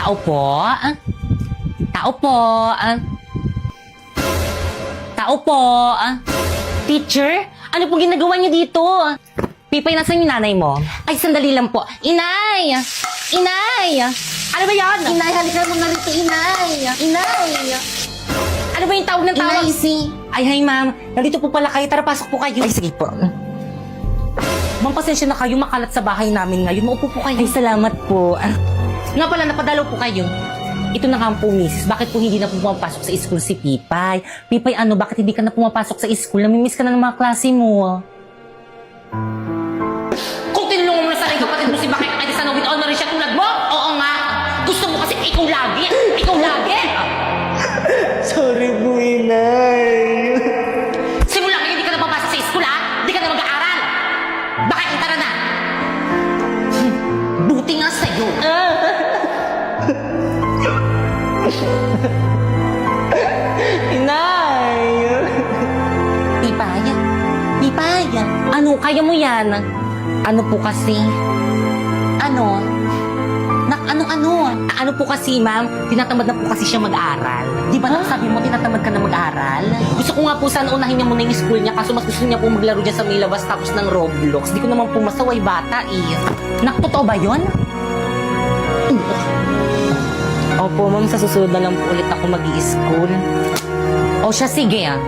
Tao po? Tao po? Tao po? Teacher? Ano po ginagawa niyo dito? Pipay, nasan yung nanay mo? Ay, sandali lang po. Inay! Inay! Ano ba yan? Inay, halika mo na rito, Inay. Inay. Ano ba yung tawag ng tawag? Inay, si... Ay, hi ma'am. Nandito po pala kayo. Tara, pasok po kayo. Ay, sige po. Ma'am, pasensya na kayo. Makalat sa bahay namin ngayon. Maupo po kayo. Ay, salamat po. Nga pala, napadalaw po kayo. Ito na nga po, misis. Bakit po hindi na po pumapasok sa school si Pipay? Pipay, ano, bakit hindi ka na pumapasok sa school? Namimiss ka na ng mga klase mo. Kung tinulungan mo na sa rin kapatid mo si Bakit, ay sana with all na rin siya tulad mo? Oo nga. Gusto mo kasi ikaw lagi. Ikaw lagi. Sorry po, Inay. Simula ngayon, hindi ka na papasok sa school, ha? Hindi ka na mag-aaral. Bakit tara na? Buti nga sa'yo. Inay! Pipay? Pipay? Ano, kaya mo yan? Ano po kasi? Ano? Ano po kasi, ma'am? Tinatamad na po kasi siya mag-aral. Di ba sabi mo, tinatamad ka na mag-aral? Gusto ko nga po sana unahin niya muna yung school niya kaso mas gusto niya po maglaro dyan sa may labas tapos ng Roblox. Di ko naman po masaway bata eh. Nak, totoo ba yun? Opo, ma'am, sa susunod na lang po ulit ako mag-i-school. O siya, sige ah.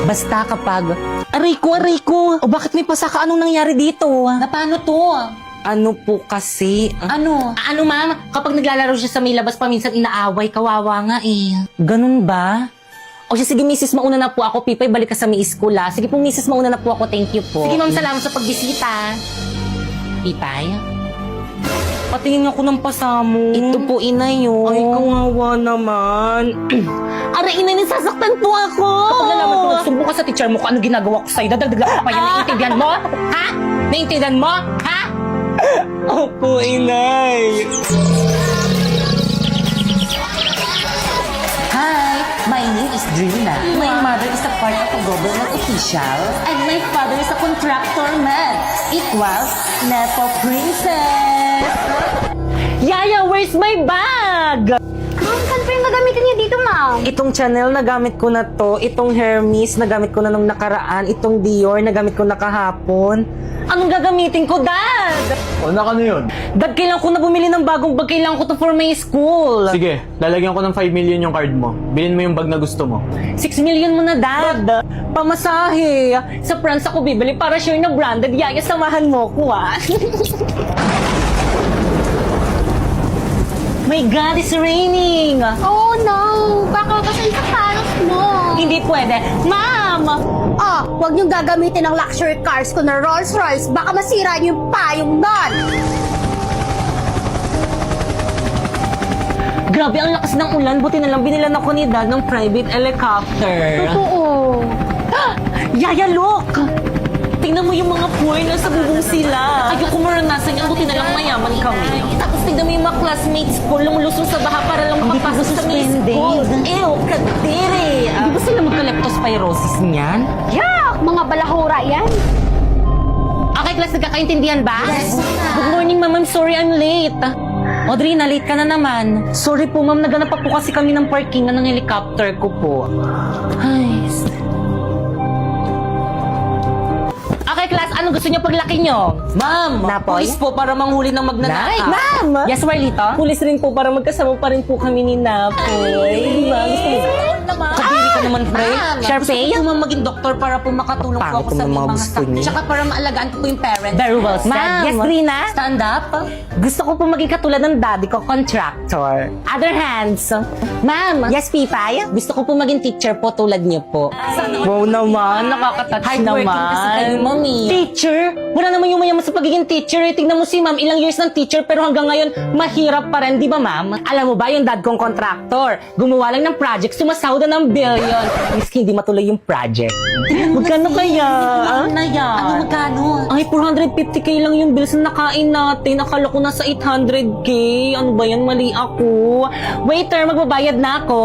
Basta kapag... Aray ko! O bakit may pasaka? Anong nangyari dito? Na paano to? Ano po kasi? Ano? Ano, ma'am? Kapag naglalaro siya sa may labas, paminsan inaaway, kawawa nga eh. Ganun ba? O siya, sige, misis, mauna na po ako. Pipay, balik ka sa may school, ha? Sige po, misis, mauna na po ako. Thank you po. Sige, ma'am, salamat sa pagbisita. Pipay? Patingin ako ng pasamo. Ito po, inay, yun. Ay, kawawa naman. Aray, inay, nasasaktan po ako. Kapag nalaman ko, nagsumbong ka sa teacher mo kung ano ginagawa ko sa'yo, dadagdag ka pa yan. Naiintindihan mo? Ha? Naiintindihan mo? Ha? Opo, Inay. Hi, my name is Drina. My mother is a part of a government official, and my father is a contractor man. Equals Nepo Princess. Yaya, where's my bag? Ma'am, saan po yung gagamitin niyo dito, ma'am? Itong Chanel nagamit ko na to, itong Hermes nagamit ko na nung nakaraan, itong Dior nagamit ko na kahapon. Anong gagamitin ko, Dad? O, ano yun? Dad, kailangan ko na bumili ng bagong bag, kailangan ko to for my school. Sige, lalagyan ko ng 5 million yung card mo. Bilhin mo yung bag na gusto mo. 6 million mo na, Dad. Pamasahe. Sa France ako bibili para sure na branded. Yaya, samahan mo ko, ah. My God, it's raining. Oh no! Kakakasan sa palos mo! Hindi pwede. Ma'am! Ah, huwag niyong gagamitin ang luxury cars ko na Rolls Royce. Baka masira niyo yung payong doon! Grabe, ang lakas ng ulan. Buti na lang binilan ako ni Dad ng private helicopter. Oo. Yaya, look! Tingnan mo yung mga poor na sa bubong sila. Ayoko maranasan yan. Buti na lang mayaman kami. Tapos tingnan mo yung mga classmates ko lumusong sa baha para lang makapasok sa may school. Ew, kadiri! Di ba sila magka-leptospirosis niyan? Yak! Mga balahura yan! Okay, class, nagkakaintindihan ba? Yes, ma'am. Good morning, ma'am. I'm sorry I'm late. Audrey, na-late ka na naman. Sorry po, ma'am. Naganap pa po kasi kami ng parkingan ng helicopter ko po. Ay, okay, class, anong gusto niyo paglaki niyo? Ma'am, Napoy? pulis po para manghuli ng magnanakaw. Ma'am! Yes, Warlito? Pulis rin po para magkasama pa rin po kami ni Napoy. Diba? Gusto mo? Kadiri ka naman, pre. Ma'am, Sharpay? Gusto ko po maging doktor para po makatulong po ako sa mga gusto niyo. Tsaka para maalagaan ko po yung parents. Very well said. Ma'am, Yes, Rina? stand up. Gusto ko po maging katulad ng daddy ko, contractor. Other hands. Ma'am! Yes, Pipay? Gusto ko po maging teacher po tulad niyo po. Wow naman, nakakatouch Hardworking kasi kayo, naman. mami. Teacher? Wala naman yung mayaman sa pagiging teacher. Eh. Tingnan mo si ma'am, ilang years ng teacher pero hanggang ngayon, mahirap pa rin. Di ba, ma'am? Alam mo ba yung dad kong contractor? Gumawa lang ng project, sumasahod na ng billion. yun. Miski hindi matuloy yung project. Magkano kaya? Ano na yan? Ano magkano? Ay, 450k lang yung bills na nakain natin. Akala ko nasa 800k. Ano ba yan? Mali ako. Waiter, magbabayad na ako.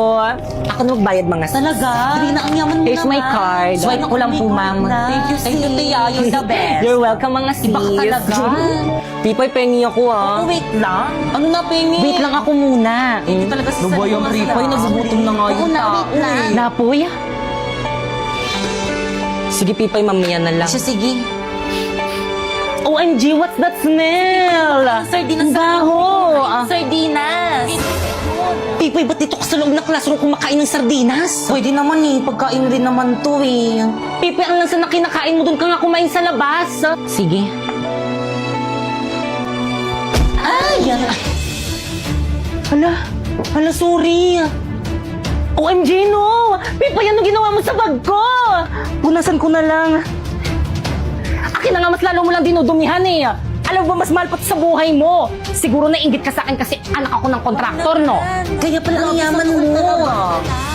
Ako na magbayad mga sis. Talaga? Hindi na ang yaman mo Here's my card. Swipe ko lang po, ma'am. Thank you, Tia. You're the best. You're welcome mga sis. Iba ka talaga. Pipoy, pengi ako Oh, wait lang. Ano na, pengi? Wait lang ako muna. Hindi talaga si Ano ba yung Pipoy? Nagugutom na nga Oo yung na, tao wait lang. eh. Napoy. Sige, Pipoy, mamaya na lang. Siya, sige. OMG, what's that smell? Sardinas. Ang baho. Sardinas. Pipoy, ba't dito ka sa loob ng classroom kumakain ng sardinas? Pwede naman eh. Pagkain rin naman to eh. Pipoy, ang lansa na kinakain mo, doon ka nga kumain sa labas. Sige. Ay! Hala, sorry. OMG, no! Pipoy, ano ginawa mo sa bag ko? Punasan ko na lang. Akin na nga, mas lalo mo lang dinudumihan eh. Alam mo ba, mas mahal pa to sa buhay mo. Siguro nainggit ka sa akin kasi anak ako ng kontraktor, no? Kaya pala ang yaman mo.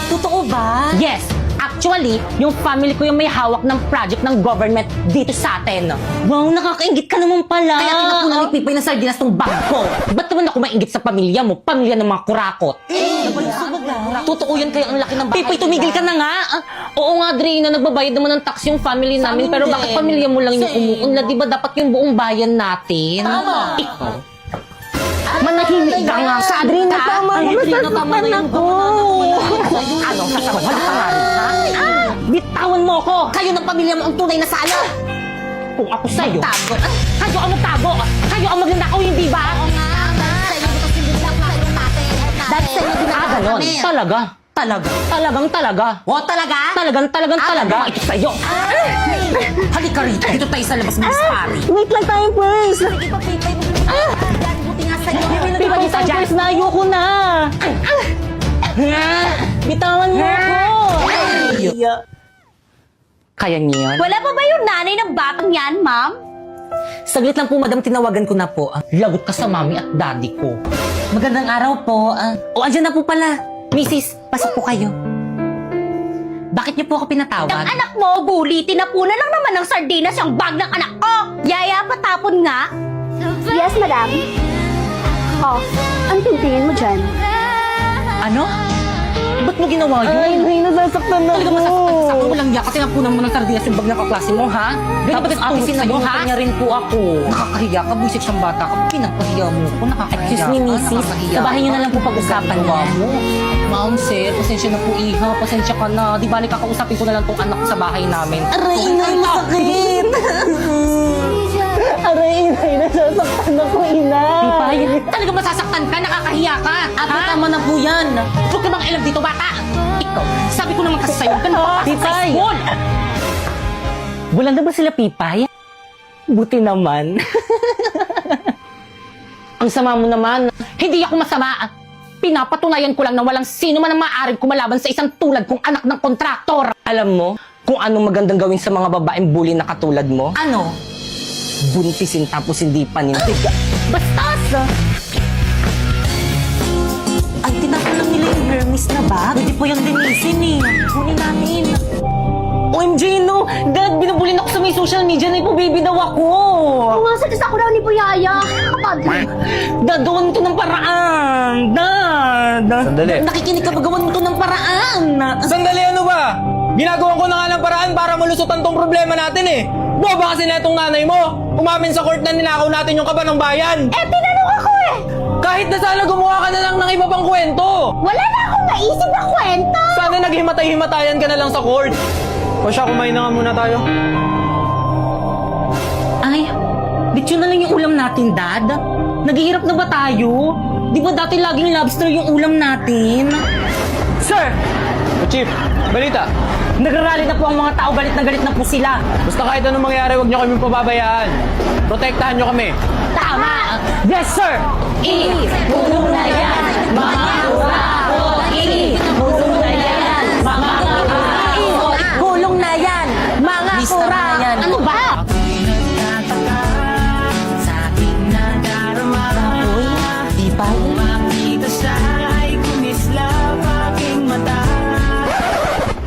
Totoo ba? Yes! Actually, yung family ko yung may hawak ng project ng government dito sa atin. Wow, nakakaingit ka naman pala. Kaya tinapunan ni Pipoy ng sardinas tong bag ko. Ba't naman ako mainggit sa pamilya mo? Pamilya ng mga kurakot. Totoo yan kaya ang laki ng bahay. Pipoy, tumigil ka na nga. Oo nga, Dre, na nagbabayad naman ng tax yung family namin. amin Pero din. bakit pamilya mo lang yung Kasi- umuunlad? Di ba dapat yung buong bayan natin? Tama. Ikaw. Manahimik ka nga. Sa Adrina. Tama na, tama na yung Ano? Sasabawal ka nga rin, ha? Bitawan mo ko! Kayo ng pamilya mo ang tunay na sala. Kung ako sa'yo. Tago. Kayo ang magtago! Kayo ang magnanakaw, hindi ba? Dahil sa inyo Ganon. Talaga. Talaga. Talaga. O, talaga? Talaga. Ito sa'yo. Halika rito. Dito tayo sa labas, Miss Pari. Wait lang tayo, first. Sige pa, Pipay mo. Yan, buti nga sa'yo. Pipoy, first na ayoko na. Bitawan mo ako. Kaya niyo yan? Wala pa ba yung nanay ng batang yan, ma'am? Saglit lang po, madam, tinawagan ko na po. Lagot ka sa mami at daddy ko. Magandang araw po. O, andyan na po pala. Mrs., pasok po kayo. Bakit niyo po ako pinatawag? Ang anak mo, bully, tinapunan lang naman ng sardinas yung bag ng anak ko. Yaya, patapon nga. Yes, madam. Oh, ang tingin mo dyan? Ano? Ba't mo ginawa yun? Ay, hindi, nasasaktan na talaga masasaktan sa akin. Walang yaka, tinapunan mo ng sardinas yung bag ng kaklase mo, ha? Dapat ang aking sinabuha. Kanya rin po ako. Nakakahiya ka, buisit siyang bata ka. Pinapahiya mo ko, nakakahiya. Excuse me, Mrs. Sa bahay niyo na lang po pag-usapan Ginawa yan. mo. Ma'am, sir, pasensya na po, iha. Pasensya ka na. Di ba, kakausapin ko na lang tong anak ko sa bahay namin. Aray, inay, masakit. Aray, inay, nasasaktan ako, inay. Pipay, talaga masasaktan ka, nakakahiya ka. Ate, tama na po yan. Huwag ka bang ilang dito, bata? Ikaw, sabi ko naman kasi sa'yo, huwag ka nang papasok sa school. Bulan na ba sila, Pipay? Buti naman. Ang sama mo naman. Hindi ako masama. Pinapatunayan ko lang na walang sino man ang maaaring kumalaban sa isang tulad kong anak ng kontraktor. Alam mo kung anong magandang gawin sa mga babaeng bully na katulad mo? Ano? Buntisin tapos hindi panindig. Bastos! Ay, tinapunan nila yung Hermes na bag. Pwede po yung linisin eh. Kunin namin. OMG, no! Dad, binubulin ako sa may social media na ipo-baby daw ako! Pumasakit ako daw ni po Yaya. Kapag... Dad, gawan mo to ng paraan! Dad! Sandali. Nakikinig ka ba gawan mo to ng paraan? Sandali, ano ba? Ginagawan ko na nga ng paraan para malusutan tong problema natin eh. Boba kasi na itong nanay mo. Umamin sa court na ninakaw natin yung kaba ng bayan. Eh, tinanong ako eh. Kahit na sana gumawa ka na lang ng iba pang kwento. Wala na akong naisip na kwento. Sana naghimatay-himatayan ka na lang sa court. O siya, kumain na nga muna tayo. Ay, bityo na lang yung ulam natin, Dad. Naghihirap na ba tayo? Di ba dati laging lobster yung ulam natin? Sir! O Chief, balita. Nagrarally na po ang mga tao, galit na po sila. Basta kahit anong mangyari, huwag niyo kami pababayaan. Protektahan niyo kami. Tama! Yes, sir! Tulong na yan, mga kurakot! Tulong na yan, mga kurakot! Tulong na yan, mga Miss, tama na yan. Ano ba? Di ba?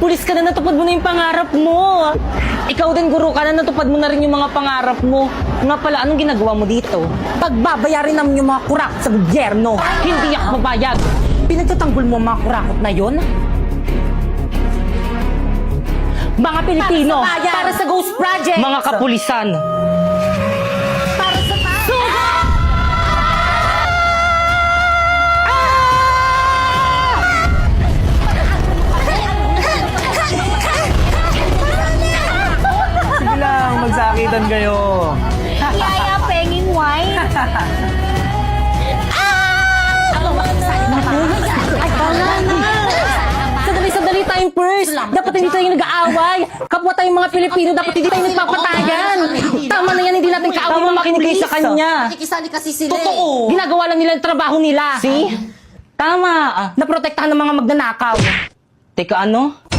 Pulis ka na, natupad mo na yung pangarap mo. Ikaw din, guro ka na, natupad mo na rin yung mga pangarap mo. Nga pala, anong ginagawa mo dito? Pagbabayarin namin yung mga kurakot sa gobyerno. Hindi ako babayag. Pinagtatanggol mo ang mga kurakot na yon? Mga Pilipino, para sa Ghost Project. Mga kapulisan. Para sa Sige lang, magsakitan kayo. Yaya Penging Wine. Sandali tayong first. Dapat hindi tayo nag-aaway. Kapwa tayong mga Pilipino, dapat hindi tayo nagpapatayan. Tama na yan, hindi natin kaaway mga makinig kayo sa kanya. Nakikisali kasi sila Totoo. Ginagawa lang nila yung trabaho nila. See? Tama. Naprotektahan ng mga magnanakaw. Teka, ano?